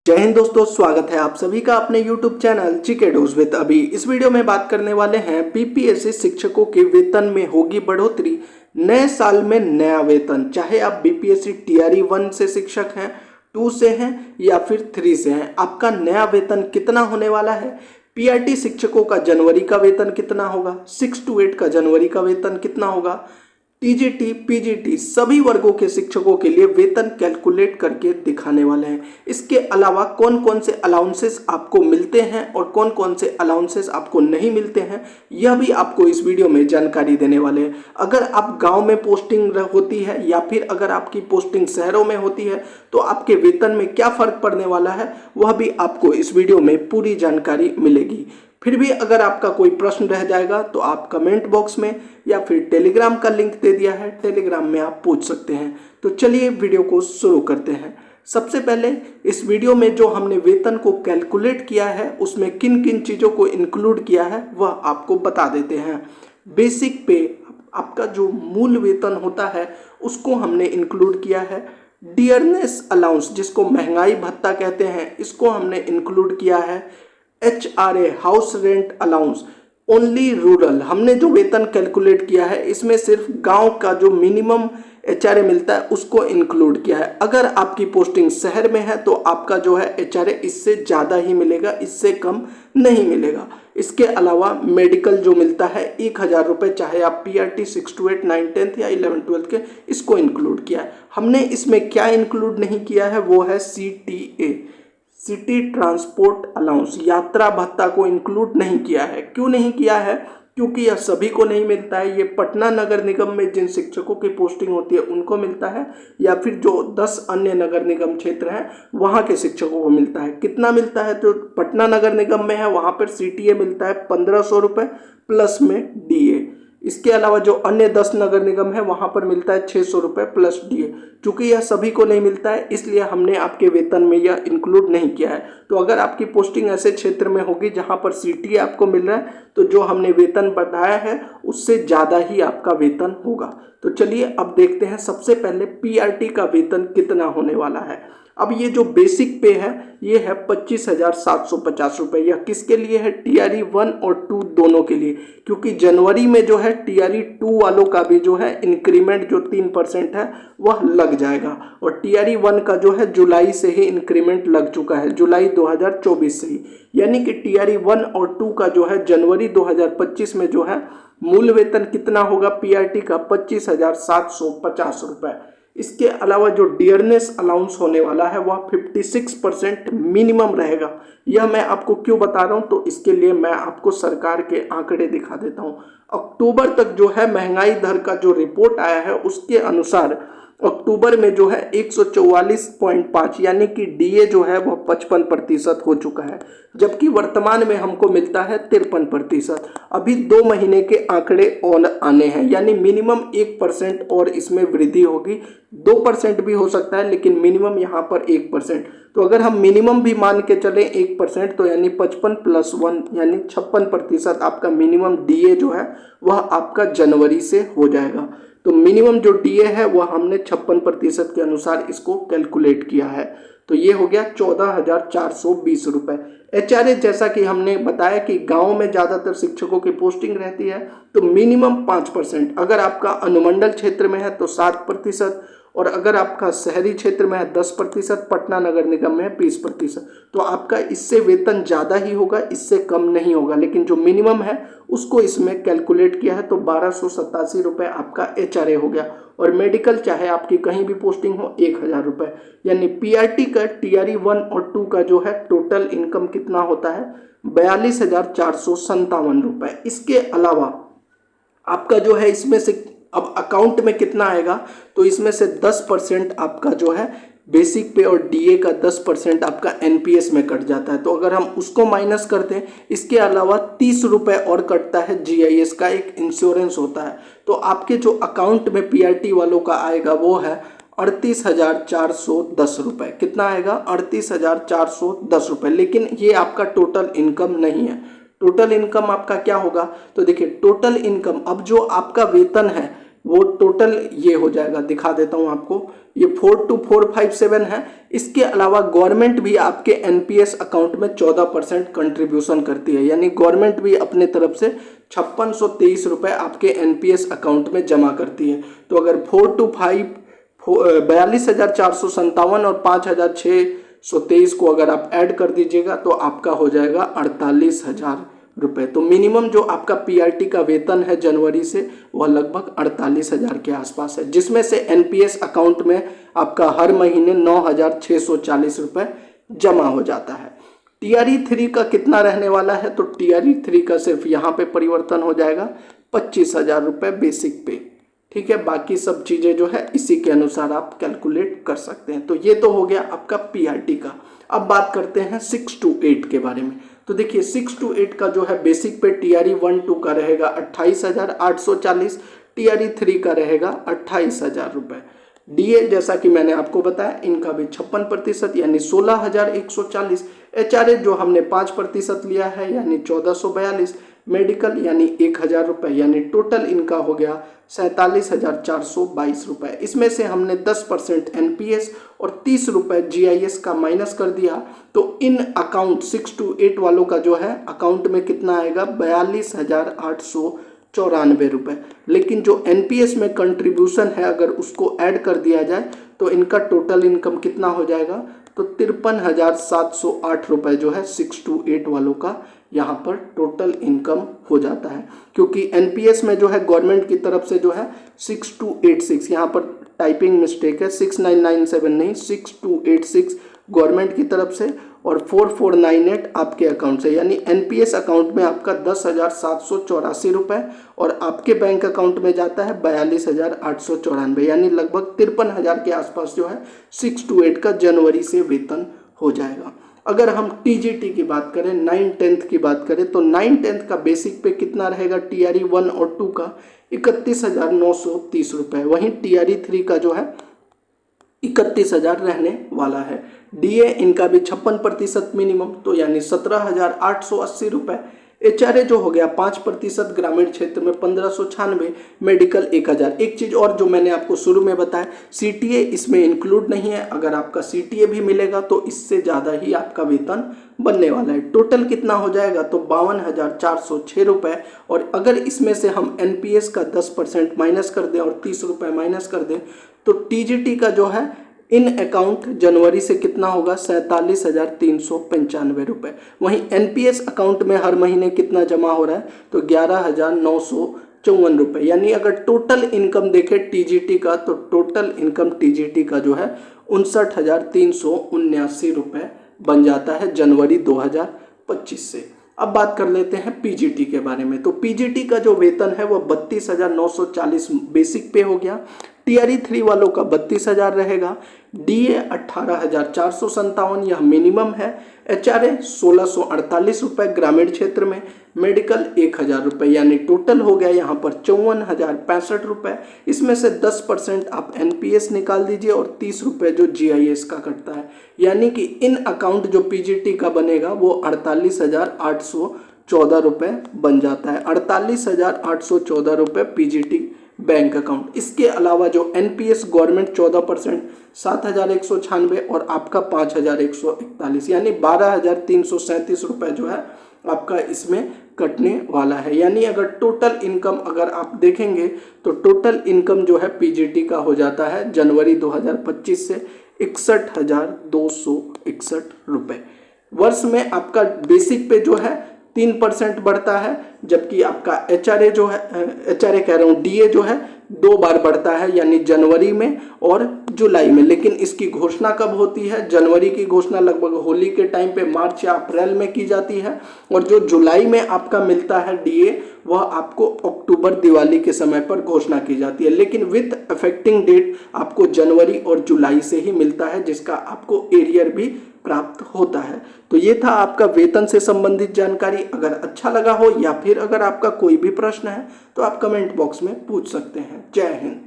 जय हिंद दोस्तों, स्वागत है आप सभी का अपने YouTube channel GK dose with अभी। इस वीडियो में बात करने वाले हैं बीपीएससी शिक्षकों के वेतन में होगी बढ़ोतरी। नए साल में नया वेतन, चाहे आप बीपीएससी टीआरई 1 से शिक्षक हैं, 2 से हैं या फिर 3 से हैं, आपका नया वेतन कितना होने वाला है। पीआरटी शिक्षकों का जनवरी का वेतन कितना होगा, 6 to 8 का जनवरी का वेतन कितना होगा, टीजीटी पीजीटी सभी वर्गों के शिक्षकों के लिए वेतन कैलकुलेट करके दिखाने वाले हैं। इसके अलावा कौन कौन से अलाउंसेस आपको मिलते हैं और कौन कौन से अलाउंसेस आपको नहीं मिलते हैं, यह भी आपको इस वीडियो में जानकारी देने वाले हैं। अगर आप गांव में पोस्टिंग होती है या फिर अगर आपकी पोस्टिंग शहरों में होती है तो आपके वेतन में क्या फ़र्क पड़ने वाला है, वह भी आपको इस वीडियो में पूरी जानकारी मिलेगी। फिर भी अगर आपका कोई प्रश्न रह जाएगा तो आप कमेंट बॉक्स में या फिर टेलीग्राम का लिंक दे दिया है, टेलीग्राम में आप पूछ सकते हैं। तो चलिए वीडियो को शुरू करते हैं। सबसे पहले इस वीडियो में जो हमने वेतन को कैलकुलेट किया है उसमें किन किन चीज़ों को इंक्लूड किया है वह आपको बता देते हैं। बेसिक पे, आपका जो मूल वेतन होता है उसको हमने इंक्लूड किया है। डियरनेस अलाउंस, जिसको महंगाई भत्ता कहते हैं, इसको हमने इंक्लूड किया है। HRA house rent allowance, only rural, हमने जो वेतन कैलकुलेट किया है इसमें सिर्फ गांव का जो मिनिमम HRA मिलता है उसको इंक्लूड किया है। अगर आपकी पोस्टिंग शहर में है तो आपका जो है HRA इससे ज़्यादा ही मिलेगा, इससे कम नहीं मिलेगा। इसके अलावा मेडिकल जो मिलता है 1000 रुपये, चाहे आप PRT 6 to 8 9 10th या 11 12th के, इसको इंक्लूड किया है। हमने इसमें क्या इंक्लूड नहीं किया है वो है CTA, सिटी ट्रांसपोर्ट अलाउंस, यात्रा भत्ता को इंक्लूड नहीं किया है। क्यों नहीं किया है? क्योंकि यह सभी को नहीं मिलता है। ये पटना नगर निगम में जिन शिक्षकों की पोस्टिंग होती है उनको मिलता है, या फिर जो 10 अन्य नगर निगम क्षेत्र हैं वहाँ के शिक्षकों को मिलता है। कितना मिलता है? तो पटना नगर निगम में है वहाँ पर CTA मिलता है 1500 रुपये प्लस में DA। इसके अलावा जो अन्य 10 नगर निगम है वहाँ पर मिलता है 600 रुपये प्लस DA। चूँकि यह सभी को नहीं मिलता है इसलिए हमने आपके वेतन में यह इंक्लूड नहीं किया है। तो अगर आपकी पोस्टिंग ऐसे क्षेत्र में होगी जहाँ पर CTA आपको मिल रहा है तो जो हमने वेतन बढ़ाया है उससे ज़्यादा ही आपका वेतन होगा। तो चलिए अब देखते हैं सबसे पहले PRT का वेतन कितना होने वाला है। अब ये जो बेसिक पे है ये है 25,750 रुपये। यह किसके लिए है? टीआरई 1 और 2 दोनों के लिए, क्योंकि जनवरी में जो है टीआरई 2 वालों का भी जो है इंक्रीमेंट जो 3% है वह लग जाएगा, और टीआरई 1 का जो है जुलाई से ही इंक्रीमेंट लग चुका है, जुलाई 2024 से ही। यानी कि टीआरई 1 और 2 का जो है जनवरी 2025 में जो है मूल वेतन कितना होगा PRT का? 25,750 रुपये। इसके अलावा जो डियरनेस अलाउंस होने वाला है वह 56% मिनिमम रहेगा। यह मैं आपको क्यों बता रहा हूँ, तो इसके लिए मैं आपको सरकार के आंकड़े दिखा देता हूँ। अक्टूबर तक जो है महंगाई दर का जो रिपोर्ट आया है उसके अनुसार अक्टूबर में जो है 144.5 यानी कि DA जो है वह 55% हो चुका है, जबकि वर्तमान में हमको मिलता है 53%। अभी 2 महीने के आंकड़े और आने हैं, यानी मिनिमम 1% और इसमें वृद्धि होगी। 2% भी हो सकता है लेकिन मिनिमम यहाँ पर 1%। तो अगर हम मिनिमम भी मान के चलें 1%, तो यानी 55 + 1 यानी 56% आपका मिनिमम DA जो है वह आपका जनवरी से हो जाएगा। तो मिनिमम जो DA है वह हमने 56% के अनुसार इसको कैलकुलेट किया है। तो ये हो गया 14,420 रुपये। HRA, जैसा कि हमने बताया कि गांव में ज़्यादातर शिक्षकों की पोस्टिंग रहती है तो मिनिमम 5%, अगर आपका अनुमंडल क्षेत्र में है तो 7%, और अगर आपका शहरी क्षेत्र में है 10%, पटना नगर निगम में है 20%। तो आपका इससे वेतन ज़्यादा ही होगा, इससे कम नहीं होगा, लेकिन जो मिनिमम है उसको इसमें कैलकुलेट किया है तो 1287 रुपये आपका HRA हो गया। और मेडिकल, चाहे आपकी कहीं भी पोस्टिंग हो, 1000 रुपये। यानी PRT का टीआरई 1 और 2 का जो है टोटल इनकम कितना होता है? 42,457 रुपये। इसके अलावा आपका जो है इसमें से अब अकाउंट में कितना आएगा, तो इसमें से 10% आपका जो है बेसिक पे और DA का 10% आपका NPS में कट जाता है। तो अगर हम उसको माइनस करते हैं, इसके अलावा 30 रुपये और कटता है GIS का, एक इंश्योरेंस होता है। तो आपके जो अकाउंट में PRT वालों का आएगा वो है 38,410 रुपये। कितना आएगा? 38,410 रुपये। लेकिन ये आपका टोटल इनकम नहीं है। टोटल इनकम आपका क्या होगा? तो देखिए टोटल इनकम, अब जो आपका वेतन है वो टोटल ये हो जाएगा, दिखा देता हूँ आपको, ये 42,457 है। इसके अलावा गवर्नमेंट भी आपके एनपीएस अकाउंट में 14% कंट्रीब्यूशन करती है, यानी गवर्नमेंट भी अपने तरफ से 5623 रुपये आपके एनपीएस अकाउंट में जमा करती है। तो अगर 42,457 और 5,623 को अगर आप ऐड कर दीजिएगा तो आपका हो जाएगा 48,000 रुपये। तो मिनिमम जो आपका पीआरटी का वेतन है जनवरी से वह लगभग 48,000 के आसपास है, जिसमें से एनपीएस अकाउंट में आपका हर महीने 9,640 रुपये जमा हो जाता है। टीआरई 3 का कितना रहने वाला है, तो टीआरई 3 का सिर्फ यहाँ पे परिवर्तन हो जाएगा 25,000 रुपये बेसिक पे। ठीक है, बाकी सब चीज़ें जो है इसी के अनुसार आप कैलकुलेट कर सकते हैं। तो ये तो हो गया आपका पीआरटी का। अब बात करते हैं 6 to 8 के बारे में। तो देखिए 6 to 8 का जो है बेसिक पे टीआरई 1-2 का रहेगा 28,840, टीआरई 3 का रहेगा 28,000 रुपये। डीए जैसा कि मैंने आपको बताया इनका भी 56% यानी 16,140, एचआरए जो हमने 5% लिया है यानी 1,442, मेडिकल यानी 1,000 रुपये, यानी टोटल इनका हो गया 47,422 रुपये। इसमें से हमने 10% एनपीएस और 30 रुपये जीआईएस का माइनस कर दिया, तो इन अकाउंट 6 to 8 वालों का जो है अकाउंट में कितना आएगा 42,894 रुपये। लेकिन जो एनपीएस में कंट्रीब्यूशन है अगर उसको ऐड कर दिया जाए तो इनका टोटल इनकम कितना हो जाएगा, तो 53,708 रुपये जो है 6 to 8 वालों का यहाँ पर टोटल इनकम हो जाता है। क्योंकि एनपीएस में जो है गवर्नमेंट की तरफ से जो है 6286, यहाँ पर टाइपिंग मिस्टेक है, 6997 नहीं 6286 गवर्नमेंट की तरफ से और 4498 आपके अकाउंट से, यानी एनपीएस अकाउंट में आपका 10,784 रुपये और आपके बैंक अकाउंट में जाता है 42,894, यानी लगभग 53,000 के आसपास जो है 6 to 8 का जनवरी से वेतन हो जाएगा। अगर हम टीजीटी की बात करें, 9-10 की बात करें, तो 9-10 का बेसिक पे कितना रहेगा टीआरई 1 और 2 का 31,930 रुपये। वहीं टीआरई 3 का जो है 31,000 रहने वाला है। डीए इनका भी 56% मिनिमम, तो यानी 17,880 रुपये। एचआरए जो हो गया 5%, ग्रामीण क्षेत्र में 1596, मेडिकल 1,000। एक चीज़ और जो मैंने आपको शुरू में बताया, सीटीए इसमें इंक्लूड नहीं है। अगर आपका सीटीए भी मिलेगा तो इससे ज़्यादा ही आपका वेतन बनने वाला है। टोटल कितना हो जाएगा, तो 52,406 रुपये। और अगर इसमें से हम एनपीएस का 10% माइनस कर दें और 30 रुपये माइनस कर दें तो टीजीटी का जो है इन अकाउंट जनवरी से कितना होगा 47,395 रुपये। वहीं एनपीएस अकाउंट में हर महीने कितना जमा हो रहा है, तो 11,954 रुपये। यानी अगर टोटल इनकम देखें टीजीटी का, तो टोटल इनकम टीजीटी का जो है 59,379 रुपये बन जाता है जनवरी 2025 से। अब बात कर लेते हैं पीजीटी के बारे में। तो पीजीटी का जो वेतन है वो 32,940 बेसिक पे हो गया। टीआरई 3 वालों का 32,000 रहेगा। डीए 18,457 यह मिनिमम है। एचआरए 1,648 रुपये ग्रामीण क्षेत्र में। मेडिकल 1,000 रुपये, यानी टोटल हो गया यहाँ पर 54,065 रुपये। इसमें से 10% आप एनपीएस निकाल दीजिए और 30 रुपये जो जीआईएस का कटता है, यानी कि इन अकाउंट जो पीजीटी का बनेगा वो 48,814 रुपये बन जाता है। 48,814 रुपये पीजीटी बैंक अकाउंट। इसके अलावा जो एनपीएस गवर्नमेंट 14% 7,196 और आपका 5,141, यानी 12,337 रुपये जो है आपका इसमें कटने वाला है। यानी अगर टोटल इनकम अगर आप देखेंगे तो टोटल इनकम जो है पीजीटी का हो जाता है जनवरी 2025 से 61,261 रुपये। वर्ष में आपका बेसिक पे जो है 3% बढ़ता है, जबकि आपका एचआरए जो है, एचआरए कह रहा हूँ, डीए जो है 2 बार बढ़ता है, यानी जनवरी में और जुलाई में। लेकिन इसकी घोषणा कब होती है, जनवरी की घोषणा लगभग होली के टाइम पे मार्च या अप्रैल में की जाती है, और जो जुलाई में आपका मिलता है डीए वह आपको अक्टूबर दिवाली के समय पर घोषणा की जाती है। लेकिन विद अफेक्टिंग डेट आपको जनवरी और जुलाई से ही मिलता है, जिसका आपको एरियर भी प्राप्त होता है। तो ये था आपका वेतन से संबंधित जानकारी। अगर अच्छा लगा हो या फिर अगर आपका कोई भी प्रश्न है तो आप कमेंट बॉक्स में पूछ सकते हैं। जय हिंद।